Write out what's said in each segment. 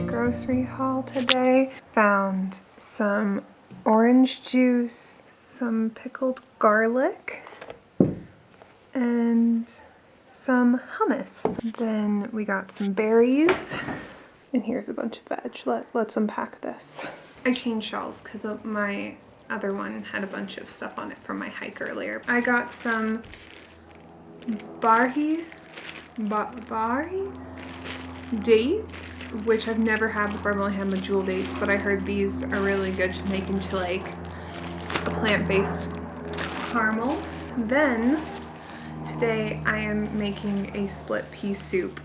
Grocery haul today. Found some orange juice, some pickled garlic, and some hummus. Then we got some berries, and here's a bunch of veg. Let's unpack this. I changed shawls because my other one had a bunch of stuff on it from my hike earlier. I got some bari dates, which I've never had before. I've only had medjool dates, but I heard these are really good to make into like a plant-based caramel. Then today I am making a split pea soup.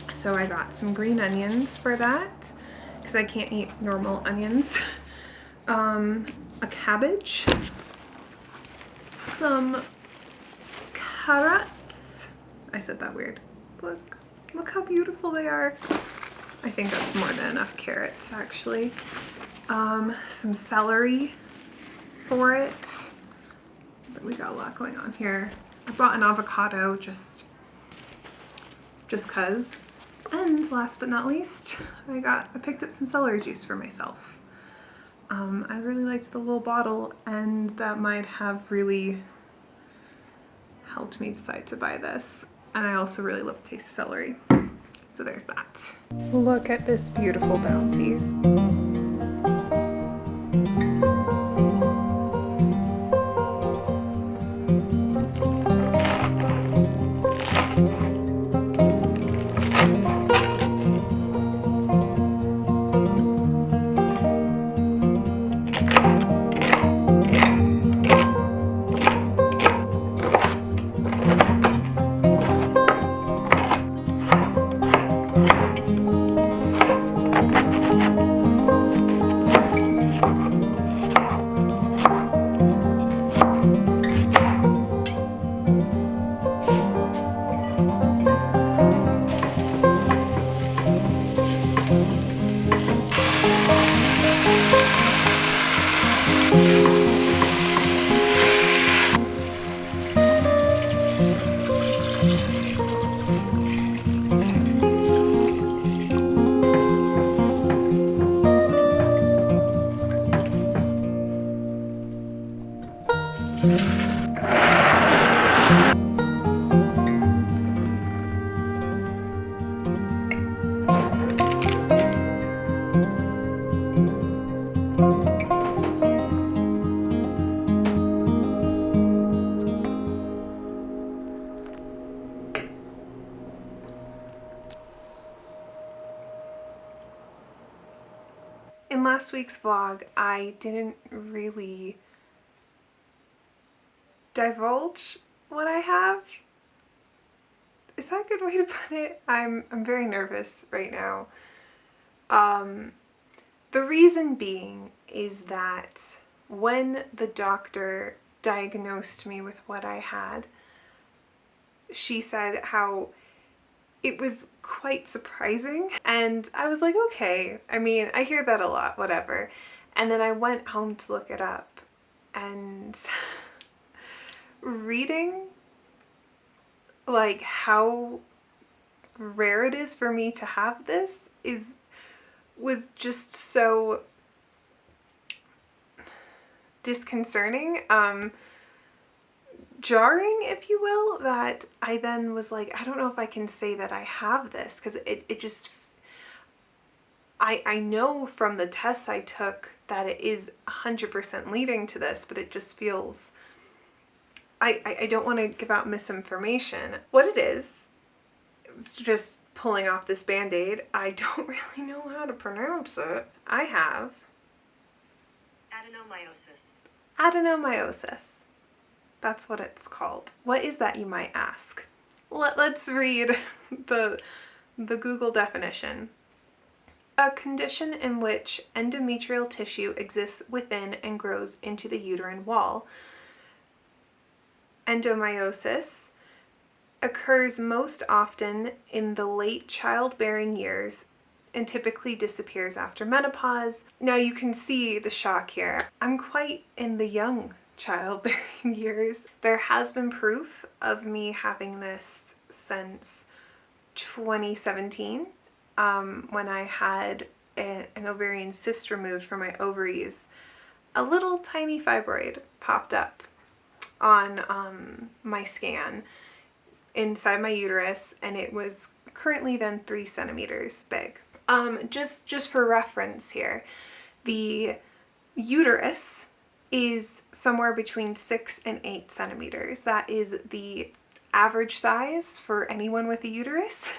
So I got some green onions for that because I can't eat normal onions. A cabbage, some carrots. I said that weird. Look how beautiful they are. I think that's more than enough carrots, actually. Some celery for it. But we got a lot going on here. I bought an avocado just cause. And last but not least, I picked up some celery juice for myself. I really liked the little bottle, and that might have really helped me decide to buy this. And I also really love the taste of celery. So there's that. Look at this beautiful bounty. In last week's vlog, I didn't really divulge what I have. Is that a good way to put it? I'm very nervous right now. The reason being is that when the doctor diagnosed me with what I had, she said how it was quite surprising, and I was like, okay, I mean, I hear that a lot, whatever. And then I went home to look it up, and reading like how rare it is for me to have this was just so disconcerting, jarring, if you will, that I then was like, I don't know if I can say that I have this, because it just, I know from the tests I took that it is 100% leading to this, but it just feels I don't want to give out misinformation. What it is, it's just pulling off this band-aid. I don't really know how to pronounce it. I have adenomyosis. Adenomyosis. That's what it's called. What is that, you might ask? Let's read the Google definition. A condition in which endometrial tissue exists within and grows into the uterine wall. Endomyosis occurs most often in the late childbearing years and typically disappears after menopause. Now you can see the shock here. I'm quite in the young childbearing years. There has been proof of me having this since 2017 when I had an ovarian cyst removed from my ovaries. A little tiny fibroid popped up on my scan inside my uterus, and it was currently then 3 centimeters big. Just for reference here, the uterus is somewhere between 6 and 8 centimeters. That is the average size for anyone with a uterus.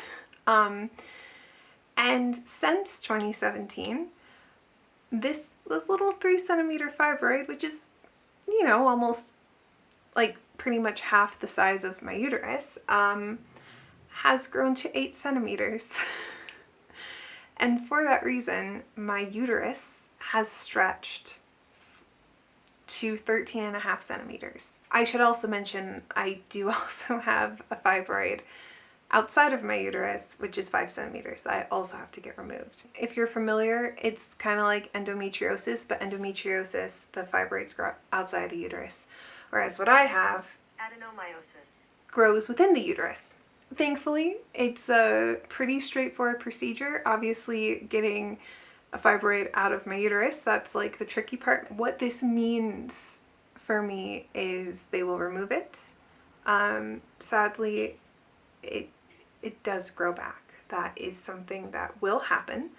And since 2017, this little 3 centimeter fibroid, which is, you know, almost like pretty much half the size of my uterus, has grown to 8 centimeters. And for that reason, my uterus has stretched to 13.5 centimeters. I should also mention I do also have a fibroid outside of my uterus, which is 5 centimeters, that I also have to get removed. If you're familiar, it's kind of like endometriosis, but endometriosis, the fibroids grow outside the uterus, whereas what I have, adenomyosis, grows within the uterus. Thankfully, it's a pretty straightforward procedure. Obviously, getting a fibroid out of my uterus, that's like the tricky part. What this means for me is they will remove it. Sadly, it does grow back. That is something that will happen.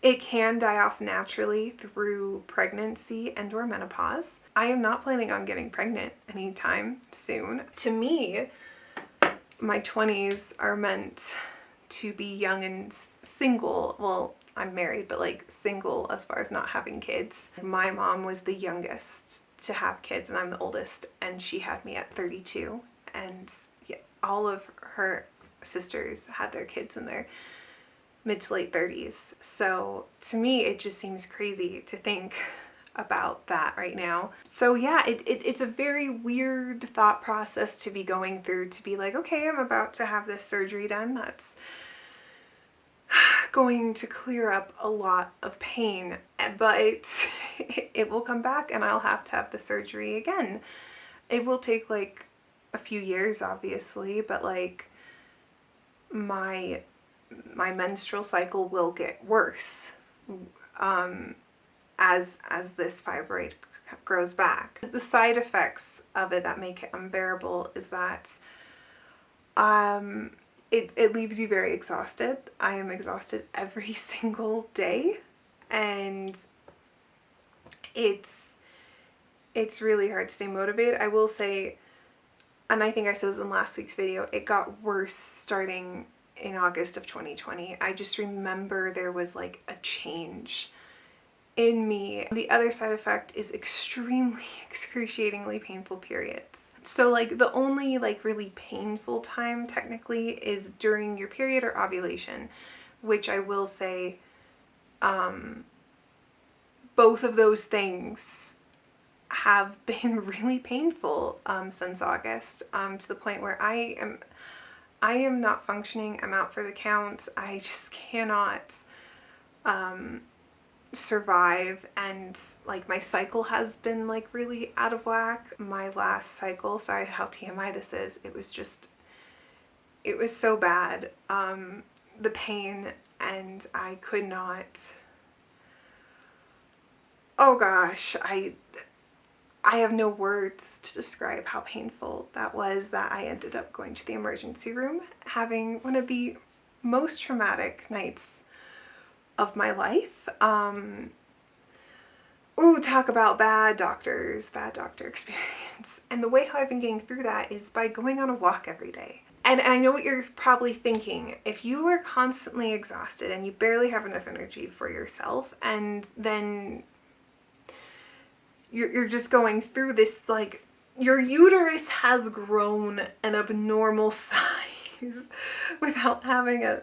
It can die off naturally through pregnancy and or menopause. I am not planning on getting pregnant anytime soon. To me, my 20s are meant to be young and single. Well, I'm married, but like single as far as not having kids. My mom was the youngest to have kids and I'm the oldest, and she had me at 32, and yeah, all of her sisters had their kids in their mid to late 30s. So to me, it just seems crazy to think about that right now. So yeah, it's a very weird thought process to be going through, to be like, okay, I'm about to have this surgery done. That's going to clear up a lot of pain, but it will come back and I'll have to have the surgery again. It will take like a few years, obviously, but like my menstrual cycle will get worse as this fibroid grows back. The side effects of it that make it unbearable is that it leaves you very exhausted. I am exhausted every single day, and it's really hard to stay motivated. I will say, and I think I said this in last week's video, it got worse starting in August of 2020. I just remember there was like a change in me. The other side effect is extremely excruciatingly painful periods. So like the only like really painful time technically is during your period or ovulation, which I will say both of those things have been really painful since August, to the point where I am not functioning. I'm out for the count. I just cannot survive, and like my cycle has been like really out of whack. My last cycle, sorry how TMI this is, it was so bad, the pain, and I could not, oh gosh, I have no words to describe how painful that was, that I ended up going to the emergency room, having one of the most traumatic nights of my life. Ooh, talk about bad doctor experience. And the way how I've been getting through that is by going on a walk every day. And I know what you're probably thinking. If you are constantly exhausted and you barely have enough energy for yourself, and then you're just going through this, like, your uterus has grown an abnormal size without having a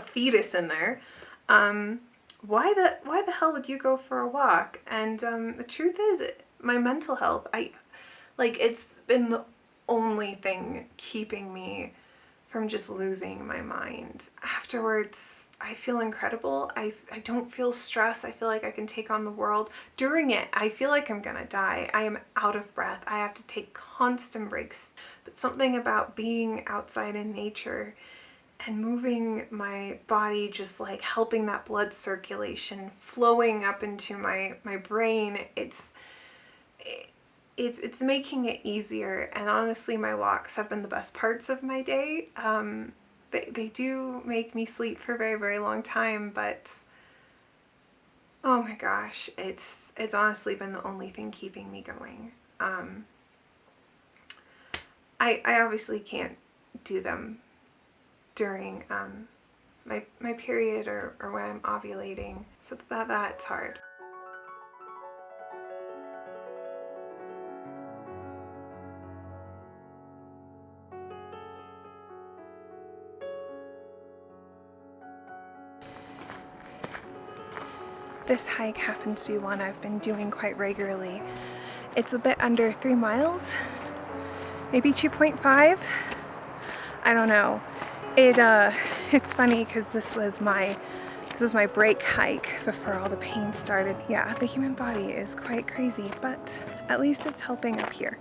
fetus in there, why the hell would you go for a walk? And the truth is, my mental health, it's been the only thing keeping me from just losing my mind. Afterwards, I feel incredible. I don't feel stress. I feel like I can take on the world. During it, I feel like I'm gonna die. I am out of breath. I have to take constant breaks. But something about being outside in nature and moving my body, just like helping that blood circulation flowing up into my brain, it's making it easier. And honestly, my walks have been the best parts of my day. They do make me sleep for a very, very long time, but oh my gosh, it's honestly been the only thing keeping me going. I obviously can't do them during my period or when I'm ovulating, so that's hard. This hike happens to be one I've been doing quite regularly. It's a bit under 3 miles, maybe 2.5. I don't know. It's funny because this was my break hike before all the pain started. Yeah, the human body is quite crazy, but at least it's helping up here.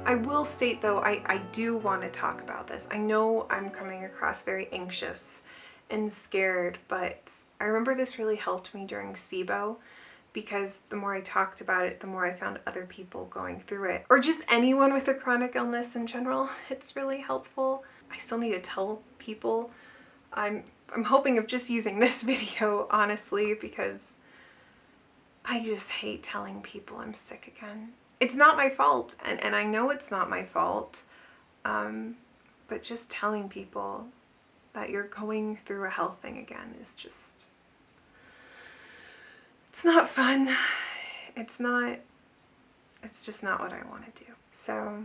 I will state though, I do want to talk about this. I know I'm coming across very anxious and scared, but I remember this really helped me during SIBO, because the more I talked about it, the more I found other people going through it. Or just anyone with a chronic illness in general, it's really helpful. I still need to tell people. I'm hoping of just using this video, honestly, because I just hate telling people I'm sick again. It's not my fault, and I know it's not my fault, but just telling people that you're going through a health thing again is just, it's not fun. It's just not what I want to do. So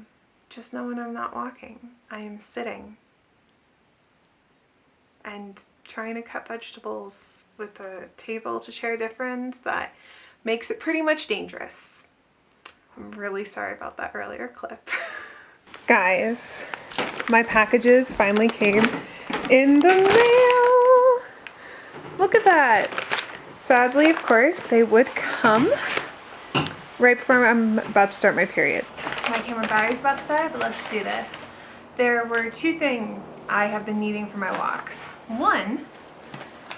just know when I'm not walking, I am sitting and trying to cut vegetables with a table to share difference that makes it pretty much dangerous. I'm really sorry about that earlier clip. Guys, my packages finally came in the mail. Look at that. Sadly, of course, they would come right before I'm about to start my period. My camera battery's about to die, but let's do this. There were 2 things I have been needing for my walks. One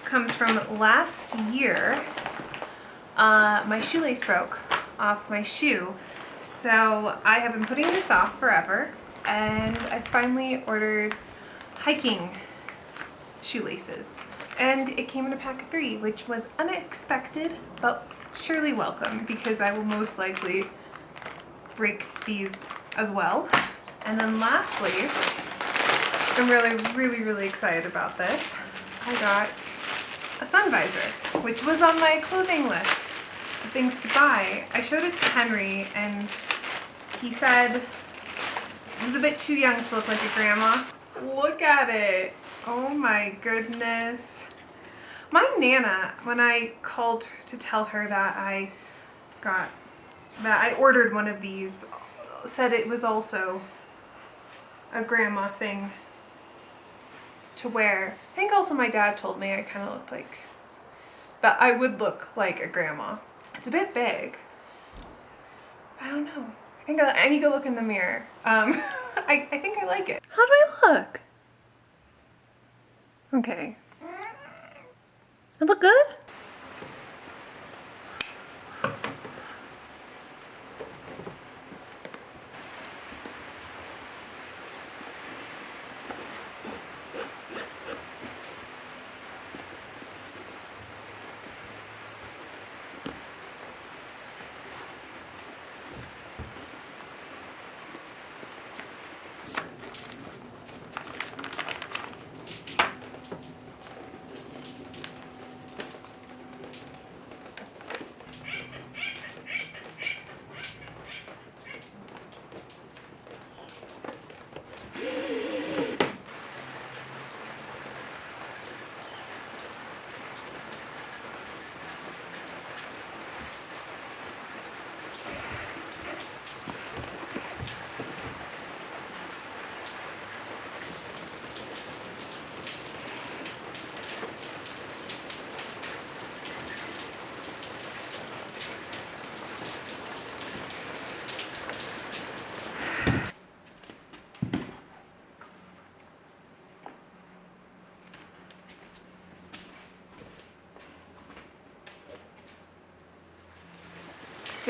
comes from last year. My shoelace broke off my shoe, so I have been putting this off forever, and I finally ordered hiking shoelaces. And it came in a pack of 3, which was unexpected, but surely welcome, because I will most likely break these as well. And then lastly, I'm really excited about this. I got a sun visor, which was on my clothing list of things to buy. I showed it to Henry, and he said it was a bit too young to look like a grandma. Look at it. Oh my goodness. My Nana, when I called to tell her that I ordered one of these, said it was also a grandma thing to wear. I think also my dad told me I kind of looked like, that I would look like a grandma. It's a bit big. I don't know. I think I need to look in the mirror. I think I like it. How do I look? Okay. I look good?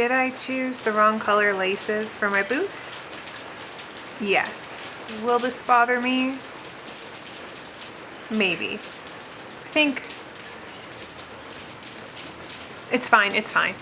Did I choose the wrong color laces for my boots? Yes. Will this bother me? Maybe. I think it's fine, it's fine.